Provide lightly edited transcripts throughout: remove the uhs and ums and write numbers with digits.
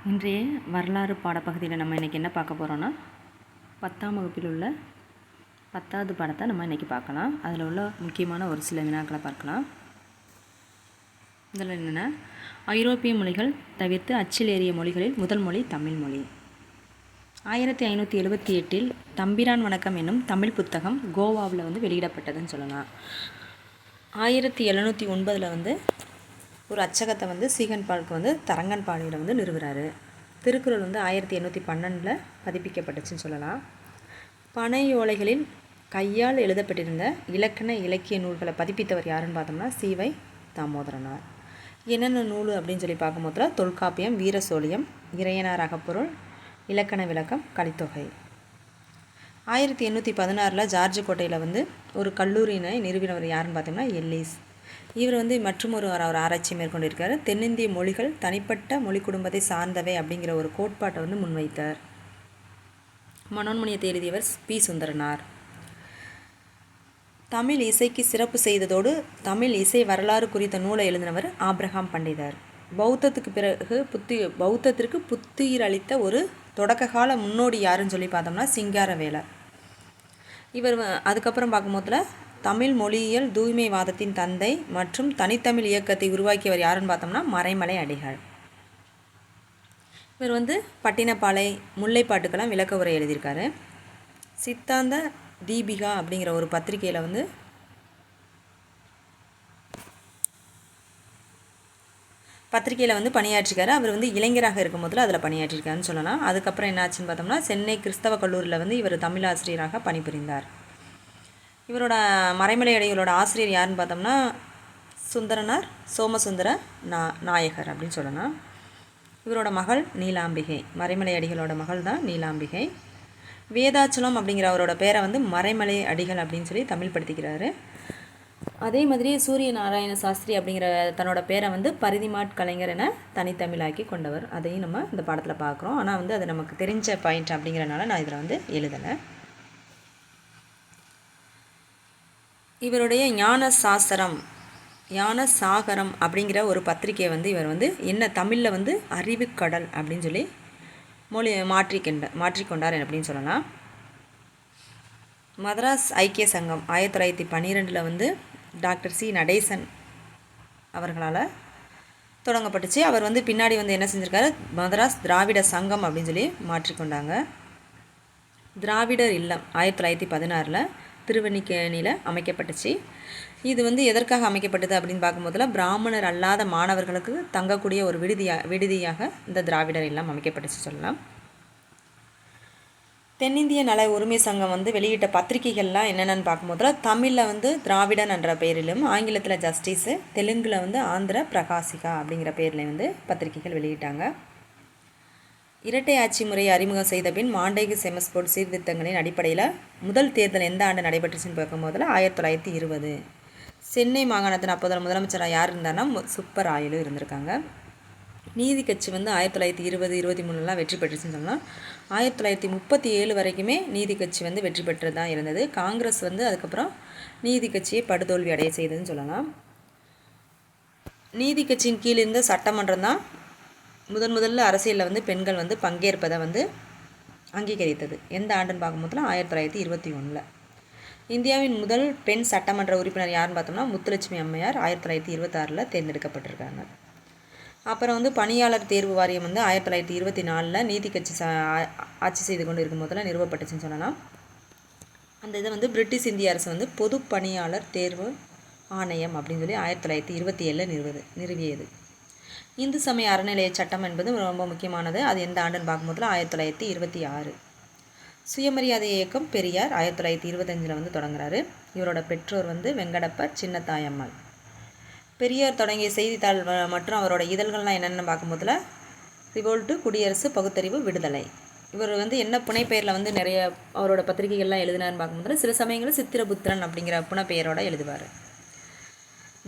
இன்றைய வரலாறு பாடப்பகுதியில் நம்ம இன்றைக்கி என்ன பார்க்க போகிறோன்னா 10ஆம் வகுப்பில் உள்ள 10வது பாடத்தை நம்ம இன்றைக்கி பார்க்கலாம். அதில் உள்ள முக்கியமான ஒரு சில வினாக்களை பார்க்கலாம். இதில் என்னென்னா, ஐரோப்பிய மொழிகள் தவிர்த்து அச்சில் ஏறிய மொழிகளில் முதல் மொழி தமிழ் மொழி. 1578 தம்பிரான் வணக்கம் என்னும் தமிழ் புத்தகம் கோவாவில் வெளியிடப்பட்டதுன்னு சொல்லலாம். 1709 ஒரு அச்சகத்தை சீகன் பாலுக்கு தரங்கன் பாலியில் நிறுவுறாரு. திருக்குறள் 1812 பதிப்பிக்கப்பட்டுச்சுன்னு சொல்லலாம். பனை ஓலைகளில் கையால் எழுதப்பட்டிருந்த இலக்கண இலக்கிய நூல்களை பதிப்பித்தவர் யாருன்னு பார்த்தோம்னா சீவை தாமோதரனார். என்னென்ன நூல் அப்படின்னு சொல்லி பார்க்கும்போது தொல்காப்பியம், வீரசோழியம், இறையனார் அகப்பொருள், இலக்கண விளக்கம், கலித்தொகை. 1816 ஜார்ஜ் கோட்டையில் ஒரு கல்லூரியினை நிறுவினவர் யாருன்னு பார்த்தோம்னா எல்லிஸ். இவர் மற்றும் ஒரு ஆராய்ச்சி மேற்கொண்டிருக்காரு. தென்னிந்திய மொழிகள் தனிப்பட்ட மொழி குடும்பத்தை சார்ந்தவை அப்படிங்கிற ஒரு கோட்பாட்டை முன்வைத்தார். மனோன்மணியத்தை எழுதியவர் பி. சுந்தரனார். தமிழ் இசைக்கு சிறப்பு செய்ததோடு தமிழ் இசை வரலாறு குறித்த நூலை எழுதினவர் ஆப்ரஹாம் பண்டிதர். பௌத்தத்திற்கு புத்துயிர் அளித்த ஒரு தொடக்க கால முன்னோடி யாருன்னு சொல்லி பார்த்தோம்னா சிங்காரவேலர். இவர் அதுக்கப்புறம் பார்க்கும்போதுல தமிழ் மொழியியல் தூய்மைவாதத்தின் தந்தை மற்றும் தனித்தமிழ் இயக்கத்தை உருவாக்கியவர் யாருன்னு பார்த்தோம்னா மறைமலை அடிகள். இவர் பட்டினப்பாலை, முல்லைப்பாட்டுக்கெல்லாம் விளக்க உரை எழுதியிருக்காரு. சித்தாந்த தீபிகா அப்படிங்கிற ஒரு பத்திரிகையில் பணியாற்றிருக்காரு. அவர் இளைஞராக இருக்கும் போதில் அதில் பணியாற்றிருக்காருன்னு சொல்லலாம். அதுக்கப்புறம் என்னாச்சுன்னு பார்த்தோம்னா சென்னை கிறிஸ்தவ கல்லூரியில் இவர் தமிழ் ஆசிரியராக பணிபுரிந்தார். இவரோட மறைமலை அடிகளோட ஆசிரியர் யாருன்னு பார்த்தோம்னா சுந்தரனார் சோமசுந்தர நாயகர் அப்படின்னு சொல்லலாம். இவரோட மகள் நீலாம்பிகை. மறைமலை அடிகளோட மகள் தான் நீலாம்பிகை. வேதாச்சலம் அப்படிங்கிற அவரோட பேரை மறைமலை அடிகள் அப்படின்னு சொல்லி தமிழ் படுத்திக்கிறாரு. அதே மாதிரி சூரிய நாராயண சாஸ்திரி அப்படிங்கிற தன்னோட பேரை பரிதிமாட் கலைஞர் என தனித்தமிழாக்கி கொண்டவர். அதையும் நம்ம இந்த பாடத்தில் பார்க்குறோம். ஆனால் அது நமக்கு தெரிஞ்ச பாயிண்ட் அப்படிங்கிறனால நான் இதில் எழுதலை. இவருடைய ஞான சாகரம் அப்படிங்கிற ஒரு பத்திரிகையை இவர் என்ன தமிழில் அறிவுக்கடல் அப்படின்னு சொல்லி மாற்றிக்கொண்டார் அப்படின்னு சொல்லலாம். மதராஸ் ஐக்கிய சங்கம் 1912 டாக்டர் சி. நடேசன் அவர்களால் தொடங்கப்பட்டுச்சு. அவர் பின்னாடி என்ன செஞ்சுருக்காரு, மதராஸ் திராவிட சங்கம் அப்படின்னு சொல்லி மாற்றிக்கொண்டாங்க. திராவிடர் இல்லம் 1916 திருவண்ணிக்கேணியில் அமைக்கப்பட்டுச்சு. இது எதற்காக அமைக்கப்பட்டது அப்படின்னு பார்க்கும்போதுல பிராமணர் அல்லாத மாணவர்களுக்கு தங்கக்கூடிய ஒரு விடுதியாக இந்த திராவிடர் இல்லம் அமைக்கப்பட்டுச்சு சொல்லலாம். தென்னிந்திய நல உரிமை சங்கம் வெளியிட்ட பத்திரிகைகள்லாம் என்னென்னு பார்க்கும்போதுல தமிழில் திராவிடன் என்ற பெயரிலும், ஆங்கிலத்தில் ஜஸ்டிஸு, தெலுங்கில் ஆந்திர பிரகாசிகா அப்படிங்கிற பேரில் பத்திரிகைகள் வெளியிட்டாங்க. இரட்டை ஆட்சி முறையை அறிமுகம் செய்த பின் மாண்டேகு செமஸ்போர்ட் சீர்திருத்தங்களின் அடிப்படையில் முதல் தேர்தல் எந்த ஆண்டு நடைபெற்றுச்சுன்னு பார்க்கும்போதில் 1920. சென்னை மாகாணத்தின் அப்போது முதலமைச்சராக யார் இருந்தார்னா சுப்பராயலு இருந்திருக்காங்க. நீதி கட்சி 1920-23 வெற்றி பெற்றுச்சுன்னு சொல்லலாம். 1937 வரைக்குமே நீதி கட்சி வெற்றி பெற்று தான் இருந்தது. காங்கிரஸ் அதுக்கப்புறம் நீதி கட்சியை படுதோல்வி அடைய செய்ததுன்னு சொல்லலாம். நீதி கட்சியின் கீழ் இருந்த சட்டமன்றம் தான் முதல்ல அரசியலில் பெண்கள் பங்கேற்பதை அங்கீகரித்தது. எந்த ஆண்டுன்னு பார்க்கும்போதுல 1921. இந்தியாவின் முதல் பெண் சட்டமன்ற உறுப்பினர் யாருன்னு பார்த்தோம்னா முத்துலட்சுமி அம்மையார் 1926 தேர்ந்தெடுக்கப்பட்டிருக்காங்க. அப்புறம் பணியாளர் தேர்வு வாரியம் 1924 நீதி கட்சி ஆட்சி செய்து கொண்டு இருக்கும்போதில் நிறுவப்பட்டுச்சுன்னு சொல்லலாம். அந்த இதை பிரிட்டிஷ் இந்திய அரசு பொது பணியாளர் தேர்வு ஆணையம் அப்படின்னு சொல்லி 1927 நிறுவியது. இந்து சமய அறநிலைய சட்டம் என்பது ரொம்ப முக்கியமானது. அது எந்த ஆண்டுன்னு பார்க்கும்போதுல 1926. சுயமரியாதை இயக்கம் பெரியார் 1925 தொடங்குறாரு. இவரோட பெற்றோர் வெங்கடப்பர், சின்னத்தாயம்மாள். பெரியார் தொடங்கிய செய்தித்தாள் மற்றும் அவரோட இதழ்கள்லாம் என்னென்னு பார்க்கும்போதுல ரிவோல்ட்டு, குடியரசு, பகுத்தறிவு, விடுதலை. இவர் என்ன புனைப்பெயரில் நிறைய அவரோட பத்திரிகைகள்லாம் எழுதினார்னு பார்க்கும்போதுல சில சமயங்களில் சித்திரபுத்திரன் அப்படிங்கிற புனைப்பெயரோடு எழுதுவார்.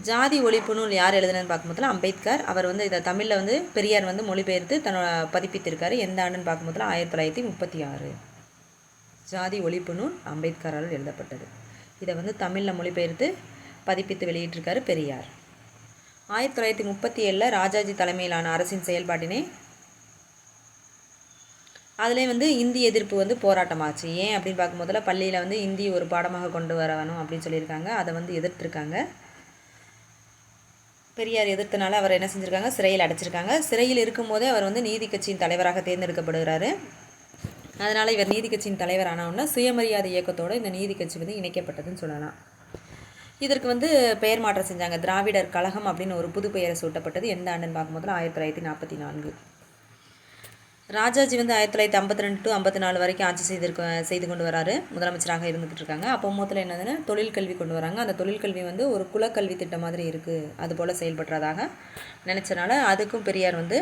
ஜாதி ஒழிப்பு நூல் யார் எழுதுனன்னு பார்க்கும்போதுல அம்பேத்கர். அவர் இதை தமிழில் பெரியார் மொழிபெயர்த்து தன்னோட பதிப்பித்திருக்காரு. எந்த ஆண்டுன்னு பார்க்கும்போதுல 1936. ஜாதி ஒழிப்பு நூல் அம்பேத்கரால் எழுதப்பட்டது. இதை தமிழில் மொழிபெயர்த்து பதிப்பித்து வெளியிட்டிருக்காரு பெரியார். 1937 ராஜாஜி தலைமையிலான அரசின் செயல்பாட்டினை அதிலே வந்து இந்தி எதிர்ப்பு வந்து போராட்டமாச்சு. ஏன் அப்படின்னு பார்க்கும்போதுல பள்ளியில் வந்து இந்தி ஒரு பாடமாக கொண்டு வர வேணும் அப்படின்னு சொல்லியிருக்காங்க. அதை வந்து எதிர்த்திருக்காங்க. பெரியார் எதிர்த்தனால அவர் என்ன செஞ்சுருக்காங்க, சிறையில் அடைச்சிருக்காங்க. சிறையில் இருக்கும்போதே அவர் வந்து நீதி கட்சியின் தலைவராக தேர்ந்தெடுக்கப்படுகிறாரு. அதனால் இவர் நீதி கட்சியின் தலைவர் ஆனவுடனே சுயமரியாதை இயக்கத்தோடு இந்த நீதி கட்சி வந்து இணைக்கப்பட்டதுன்னு சொல்லலாம். இதற்கு வந்து பெயர் மாற்றம் செஞ்சாங்க. திராவிடர் கழகம் அப்படின்னு ஒரு புது பெயரை சூட்டப்பட்டது. எந்த ஆண்டுன்னு பார்க்கும்போது 1944. ராஜாஜி வந்து 1952 to 54 வரைக்கும் ஆட்சி செய்து கொண்டு வராரு. முதலமைச்சராக இருந்துகிட்டு இருக்காங்க. அப்போ முதல்ல என்னதுன்னா தொழில் கல்வி கொண்டு வராங்க. அந்த தொழில் கல்வி வந்து ஒரு குலக்கல்வி திட்டம் மாதிரி இருக்குது, அதுபோல் செயல்படுறதாக நினச்சனால அதுக்கும் பெரியார் வந்து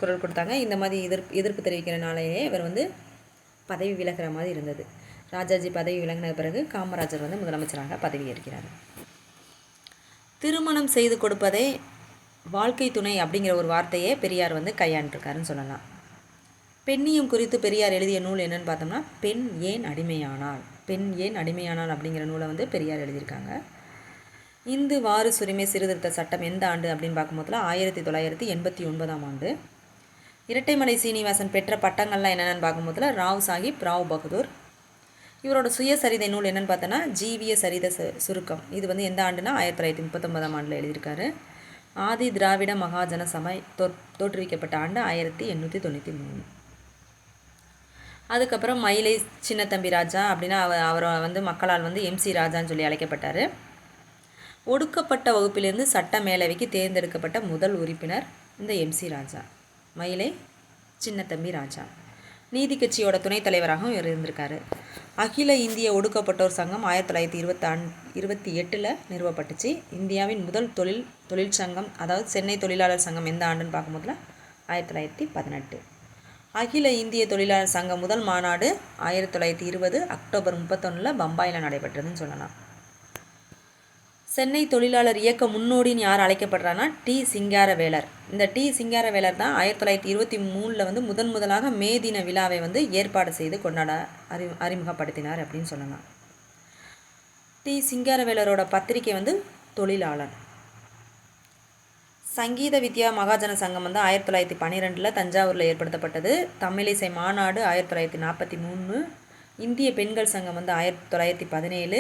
குரல் கொடுத்தாங்க. இந்த மாதிரி எதிர்ப்பு தெரிவிக்கிறனாலேயே இவர் வந்து பதவி விலகிற மாதிரி இருந்தது. ராஜாஜி பதவி விலகின பிறகு காமராஜர் வந்து முதலமைச்சராக பதவியேற்கிறார். திருமணம் செய்து கொடுப்பதே வாழ்க்கை துணை அப்படிங்கிற ஒரு வார்த்தையே பெரியார் வந்து கையாண்டிருக்காருன்னு சொல்லலாம். பெண்ணியம் குறித்து பெரியார் எழுதிய நூல் என்னன்னு பார்த்தோம்னா பெண் ஏன் அடிமையானாள் அப்படிங்கிற நூலை வந்து பெரியார் எழுதியிருக்காங்க. இந்து வாரிசுரிமை சீர்திருத்த சட்டம் எந்த ஆண்டு அப்படின்னு பார்க்கும்போதுல 1989 ஆண்டு. இரட்டைமலை சீனிவாசன் பெற்ற பட்டங்கள்லாம் என்னென்னு பார்க்கும்போதுல ராவ் சாஹிப், ராவ் பகதூர். இவரோட சுயசரிதை நூல் என்னென்னு பார்த்தோன்னா ஜீவிய சரித சுருக்கம். இது வந்து எந்த ஆண்டுனா 1939 ஆண்டில் எழுதியிருக்காரு. ஆதி திராவிட மகாஜன சபை தோற்றுவிக்கப்பட்ட ஆண்டு 1893. அதுக்கப்புறம் மயிலை சின்னத்தம்பி ராஜா அப்படின்னா அவரை வந்து மக்களால் வந்து MC ராஜான்னு சொல்லி அழைக்கப்பட்டார். ஒடுக்கப்பட்ட வகுப்பிலிருந்து சட்ட மேலவைக்கு தேர்ந்தெடுக்கப்பட்ட முதல் உறுப்பினர் இந்த MC ராஜா, மயிலை சின்னத்தம்பி ராஜா. நீதி கட்சியோட துணைத் தலைவராகவும் இவர் இருந்திருக்காரு. அகில இந்திய ஒடுக்கப்பட்டோர் சங்கம் 1928 நிறுவப்பட்டுச்சு. இந்தியாவின் முதல் தொழிற்சங்கம் அதாவது சென்னை தொழிலாளர் சங்கம் எந்த ஆண்டுன்னு பார்க்கும்போதுல 1918. அகில இந்திய தொழிலாளர் சங்க முதல் மாநாடு 1920 அக்டோபர் 31 பம்பாயில் நடைபெற்றதுன்னு சொல்லலாம். சென்னை தொழிலாளர் இயக்க முன்னோடின்னு யார் அழைக்கப்படுறான்னா டி சிங்காரவேலர். இந்த டி சிங்காரவேலர் தான் 1923 வந்து முதலாக மே தின விழாவை வந்து ஏற்பாடு செய்து கொண்டாட அறிமுகப்படுத்தினார் அப்படின்னு சொல்லலாம். டி சிங்காரவேலரோட பத்திரிகை வந்து தொழிலாளர். சங்கீத வித்யா மகாஜன சங்கம் வந்து 1912 தஞ்சாவூரில் ஏற்படுத்தப்பட்டது. தமிழிசை மாநாடு 1943. இந்திய பெண்கள் சங்கம் வந்து 1917.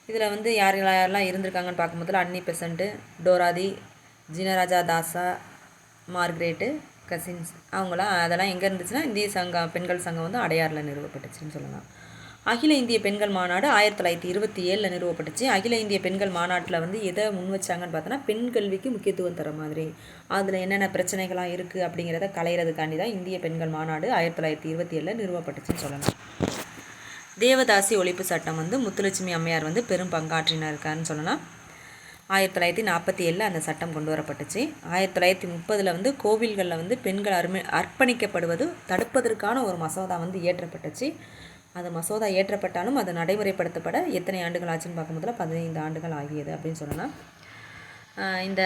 இதில் வந்து யாரெல்லாம் இருந்திருக்காங்கன்னு பார்க்கும்போது அன்னி பெசண்ட்டு, டோராதி, ஜினராஜா தாஸா, மார்க்ரேட்டு, கசின்ஸ் அவங்களாம். அதெல்லாம் எங்கே இருந்துச்சுன்னா இந்திய பெண்கள் சங்கம் வந்து அடையாறில் நிறுவப்பட்டுச்சுன்னு சொல்லலாம். அகில இந்திய பெண்கள் மாநாடு 1927 நிறுவப்பட்டுச்சு. அகில இந்திய பெண்கள் மாநாட்டில் வந்து எதை முன் வச்சாங்கன்னு பார்த்தோன்னா பெண் கல்விக்கு முக்கியத்துவம் தர மாதிரி, அதில் என்னென்ன பிரச்சனைகள்லாம் இருக்குது அப்படிங்கிறத களையிறதுக்காண்டி தான் இந்திய பெண்கள் மாநாடு 1927 நிறுவப்பட்டுச்சுன்னு சொல்லலாம். தேவதாசி ஒழிப்பு சட்டம் வந்து முத்துலட்சுமி அம்மையார் வந்து பெரும் பங்காற்றினாருக்கான்னு சொல்லலாம். 1947 அந்த சட்டம் கொண்டு வரப்பட்டுச்சு. 1930 வந்து கோவில்களில் வந்து பெண்கள் அர்ப்பணிக்கப்படுவது தடுப்பதற்கான ஒரு மசோதா வந்து இயற்றப்பட்டுச்சு. அது மசோதா ஏற்றப்பட்டாலும் அது நடைமுறைப்படுத்தப்பட எத்தனை ஆண்டுகள் ஆச்சுன்னு பார்க்கும்போதுல 15 ஆண்டுகள் ஆகியது அப்படின்னு சொல்லலாம். இந்த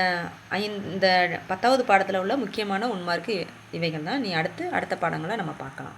10வது பாடத்தில் உள்ள முக்கியமான 1 மார்க்கு இவைகள் தான். அடுத்த பாடங்களை நம்ம பார்க்கலாம்.